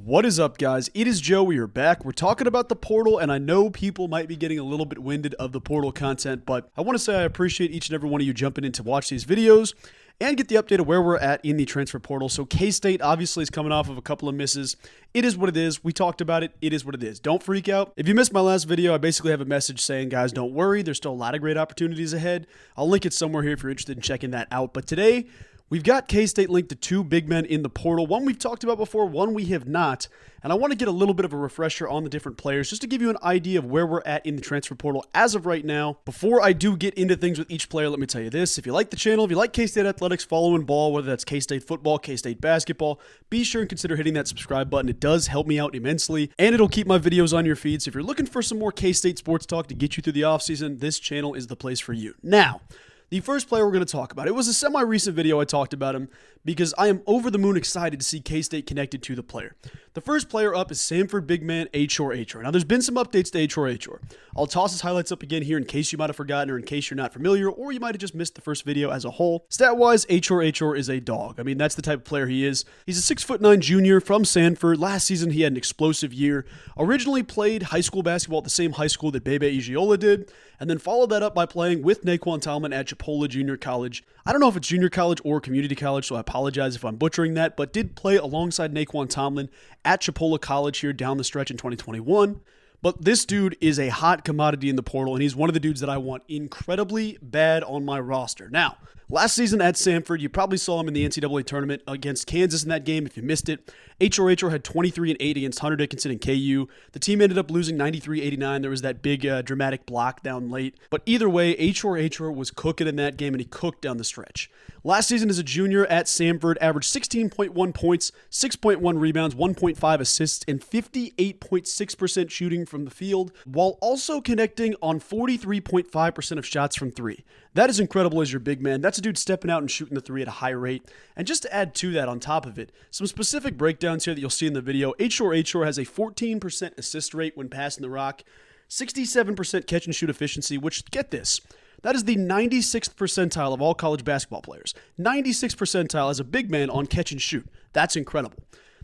What is up, guys? It is Joe. We are back. We're talking about the portal, and I know people might be getting a little bit winded of the portal content, but I want to say I appreciate each and every one of you jumping in to watch these videos and get the update of where we're at in the transfer portal. So K-State obviously is coming off of a couple of misses. It is what it is. We talked about it. It is what it is. Don't freak out. If you missed my last video, I basically have a message saying, guys, don't worry. There's still a lot of great opportunities ahead. I'll link it somewhere here if you're interested in checking that out. But today, we've got K-State linked to two big men in the portal. One we've talked about before, one we have not. And I want to get a little bit of a refresher on the different players just to give you an idea of where we're at in the transfer portal as of right now. Before I do get into things with each player, let me tell you this. If you like the channel, if you like K-State athletics, following ball, whether that's K-State football, K-State basketball, be sure and consider hitting that subscribe button. It does help me out immensely, and it'll keep my videos on your feed. So if you're looking for some more K-State sports talk to get you through the offseason, this channel is the place for you. Now, the first player we're going to talk about, it was a semi-recent video I talked about him because I am over the moon excited to see K-State connected to the player. The first player up is Samford big man Achor. Now, there's been some updates to Achor. I'll toss his highlights up again here in case you might have forgotten or in case you're not familiar, or you might have just missed the first video as a whole. Stat-wise, Achor is a dog. I mean, that's the type of player he is. He's a 6'9" junior from Samford. Last season, he had an explosive year. Originally played high school basketball at the same high school that Bebe Igiola did, and then followed that up by playing with Naquan Talman at Chipola Junior College. I don't know if it's junior college or community college, so I apologize if I'm butchering that, but did play alongside Naquan Talman at Chipola College here down the stretch in 2021. But this dude is a hot commodity in the portal, and he's one of the dudes that I want incredibly bad on my roster. Now, last season at Samford, you probably saw him in the NCAA tournament against Kansas in that game if you missed it. Achor had 23-8 against Hunter Dickinson and KU. The team ended up losing 93-89. There was that big dramatic block down late. But either way, Achor was cooking in that game, and he cooked down the stretch. Last season as a junior at Samford, averaged 16.1 points, 6.1 rebounds, 1.5 assists, and 58.6% shooting from the field, while also connecting on 43.5% of shots from three. That is incredible as your big man. That's a dude stepping out and shooting the three at a high rate. And just to add to that on top of it, some specific breakdowns here that you'll see in the video. Achor has a 14% assist rate when passing the rock, 67% catch and shoot efficiency, which, get this, that is the 96th percentile of all college basketball players. 96th percentile as a big man on catch and shoot. That's incredible.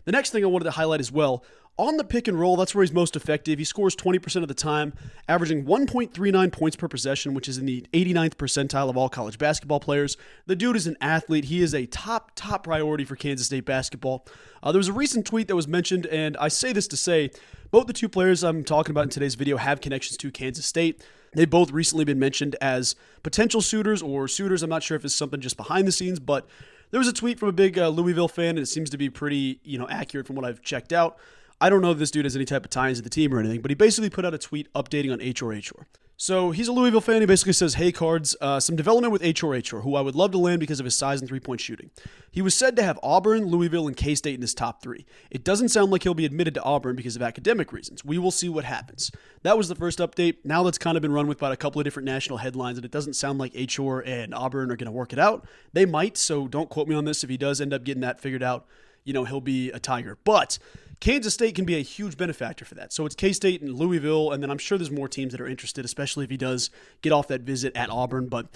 The next thing I wanted to highlight as well, on the pick and roll, that's where he's most effective. He scores 20% of the time, averaging 1.39 points per possession, which is in the 89th percentile of all college basketball players. The dude is an athlete. He is a top priority for Kansas State basketball. There was a recent tweet that was mentioned, and I say this to say, both the two players I'm talking about in today's video have connections to Kansas State. They've both recently been mentioned as potential suitors or suitors. I'm not sure if it's something just behind the scenes, but there was a tweet from a big Louisville fan, and it seems to be pretty, accurate from what I've checked out. I don't know if this dude has any type of ties to the team or anything, but he basically put out a tweet updating on Achor. So he's a Louisville fan. He basically says, hey, Cards, some development with Achor, who I would love to land because of his size and three-point shooting. He was said to have Auburn, Louisville, and K-State in his top three. It doesn't sound like he'll be admitted to Auburn because of academic reasons. We will see what happens. That was the first update. Now that's kind of been run with by a couple of different national headlines, and it doesn't sound like Achor and Auburn are going to work it out. They might, so don't quote me on this. If he does end up getting that figured out, he'll be a Tiger. But Kansas State can be a huge benefactor for that. So it's K-State and Louisville, and then I'm sure there's more teams that are interested, especially if he does get off that visit at Auburn. But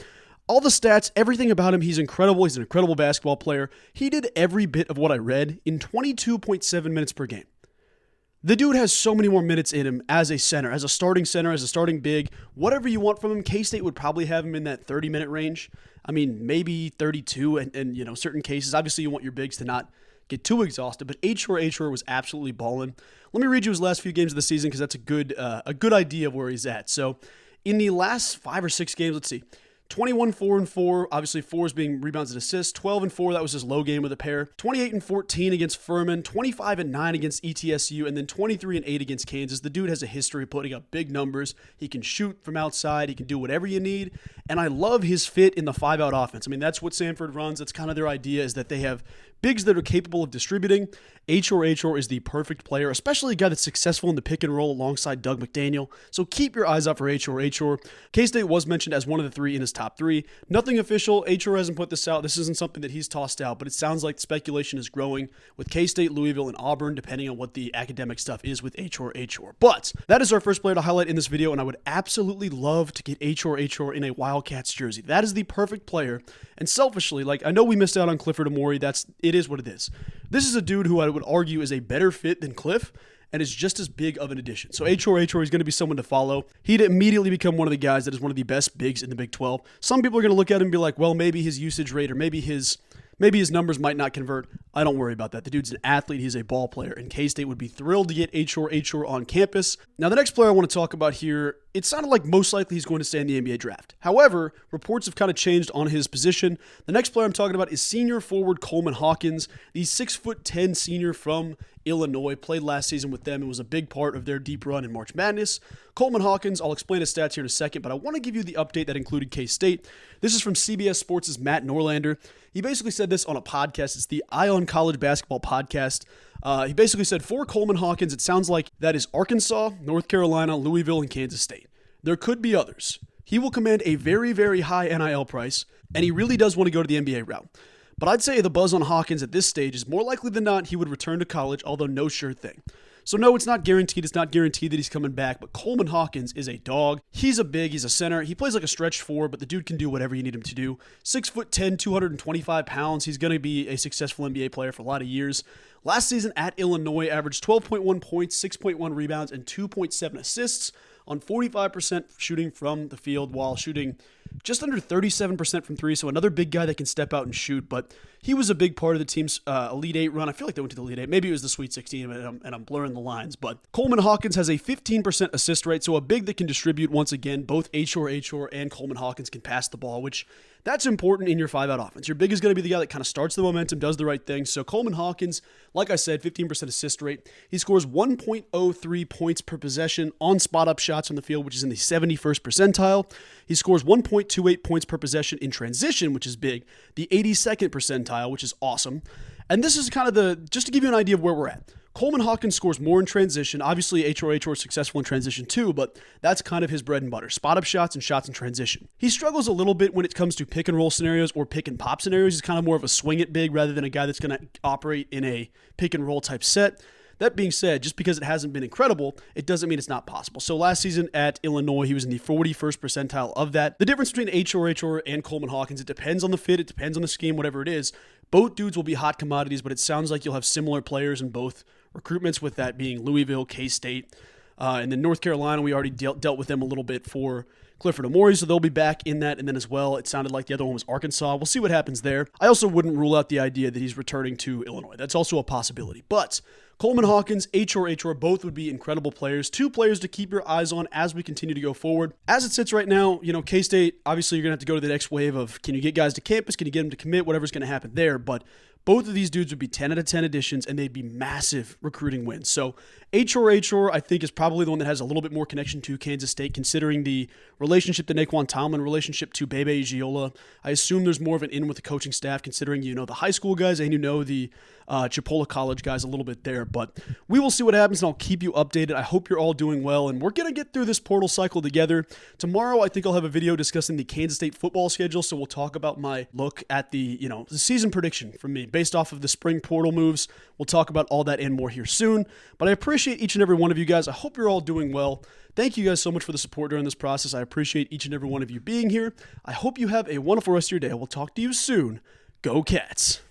all the stats, everything about him, he's incredible. He's an incredible basketball player. He did every bit of what I read in 22.7 minutes per game. The dude has so many more minutes in him as a center, as a starting big, whatever you want from him. K-State would probably have him in that 30-minute range. I mean, maybe 32 and certain cases. Obviously, you want your bigs to not get too exhausted, but Achor was absolutely balling. Let me read you his last few games of the season because that's a good idea of where he's at. So in the last 5 or 6 games, let's see, 21, 4, and 4. Obviously, 4 is being rebounds and assists. 12 and 4, that was his low game with a pair. 28 and 14 against Furman. 25 and 9 against ETSU. And then 23 and 8 against Kansas. The dude has a history of putting up big numbers. He can shoot from outside. He can do whatever you need. And I love his fit in the 5-out offense. I mean, that's what Samford runs. That's kind of their idea, is that they have bigs that are capable of distributing. Achor is the perfect player, especially a guy that's successful in the pick and roll alongside Doug McDaniel. So keep your eyes out for Achor. K-State was mentioned as one of the 3 in his top 3. Nothing official. Achor hasn't put this out. This isn't something that he's tossed out, but it sounds like speculation is growing with K-State, Louisville, and Auburn, depending on what the academic stuff is with Achor. But that is our first player to highlight in this video, and I would absolutely love to get Achor in a Wildcats jersey. That is the perfect player. And selfishly, I know we missed out on Clifford Amore. It is what it is. This is a dude who I would argue is a better fit than Cliff and is just as big of an addition. So Achor is going to be someone to follow. He'd immediately become one of the guys that is one of the best bigs in the Big 12. Some people are going to look at him and be like, well, maybe his usage rate or maybe his numbers might not convert. I don't worry about that. The dude's an athlete. He's a ball player, and K-State would be thrilled to get Achor on campus. Now, the next player I want to talk about here, it sounded like most likely he's going to stay in the NBA draft. However, reports have kind of changed on his position. The next player I'm talking about is senior forward Coleman Hawkins, the 6'10" senior from Illinois, played last season with them and was a big part of their deep run in March Madness. Coleman Hawkins, I'll explain his stats here in a second, but I want to give you the update that included K-State. This is from CBS Sports' Matt Norlander. He basically said this on a podcast. It's the Eye on College Basketball podcast. He basically said, for Coleman Hawkins, it sounds like that is Arkansas, North Carolina, Louisville, and Kansas State. There could be others. He will command a very, very high NIL price, and he really does want to go to the NBA route. But I'd say the buzz on Hawkins at this stage is more likely than not he would return to college, although no sure thing. So no, it's not guaranteed. It's not guaranteed that he's coming back, but Coleman Hawkins is a dog. He's a big, he's a center. He plays like a stretch four, but the dude can do whatever you need him to do. 6'10", 225 pounds. He's going to be a successful NBA player for a lot of years. Last season at Illinois, averaged 12.1 points, 6.1 rebounds, and 2.7 assists on 45% shooting from the field while shooting just under 37% from three. So another big guy that can step out and shoot, but he was a big part of the team's Elite Eight run. I feel like they went to the Elite Eight. Maybe it was the Sweet 16 and I'm blurring the lines, but Coleman Hawkins has a 15% assist rate. So a big that can distribute once again. Both Achor and Coleman Hawkins can pass the ball, which that's important in your 5-out offense. Your big is going to be the guy that kind of starts the momentum, does the right thing. So Coleman Hawkins, like I said, 15% assist rate. He scores 1.03 points per possession on spot-up shots from the field, which is in the 71st percentile. He scores 1.28 points per possession in transition, which is big, the 82nd percentile, which is awesome. And this is kind of just to give you an idea of where we're at. Coleman Hawkins scores more in transition. Obviously, Achor is successful in transition too, but that's kind of his bread and butter. Spot-up shots and shots in transition. He struggles a little bit when it comes to pick-and-roll scenarios or pick-and-pop scenarios. He's kind of more of a swing-it big rather than a guy that's going to operate in a pick-and-roll type set. That being said, just because it hasn't been incredible, it doesn't mean it's not possible. So last season at Illinois, he was in the 41st percentile of that. The difference between Achor and Coleman Hawkins, it depends on the fit, it depends on the scheme, whatever it is. Both dudes will be hot commodities, but it sounds like you'll have similar players in both recruitments, with that being Louisville, K-State, and then North Carolina. We already dealt with them a little bit for Clifford Amore, so they'll be back in that. And then as well, it sounded like the other one was Arkansas. We'll see what happens there. I also wouldn't rule out the idea that he's returning to Illinois. That's also a possibility. But Coleman Hawkins, Achor, both would be incredible players. Two players to keep your eyes on as we continue to go forward. As it sits right now, K-State, obviously you're going to have to go to the next wave of, can you get guys to campus? Can you get them to commit? Whatever's going to happen there. But both of these dudes would be 10 out of 10 additions, and they'd be massive recruiting wins. So Achor, I think, is probably the one that has a little bit more connection to Kansas State, considering the relationship to Naquan Tomlin, relationship to Bebe Giola. I assume there's more of an in with the coaching staff, considering the high school guys and the Chipola College guys a little bit there. But we will see what happens, and I'll keep you updated. I hope you're all doing well, and we're going to get through this portal cycle together. Tomorrow, I think I'll have a video discussing the Kansas State football schedule, so we'll talk about my look at the season prediction from me based off of the spring portal moves. We'll talk about all that and more here soon. But I appreciate each and every one of you guys. I hope you're all doing well. Thank you guys so much for the support during this process. I appreciate each and every one of you being here. I hope you have a wonderful rest of your day. We'll talk to you soon. Go Cats.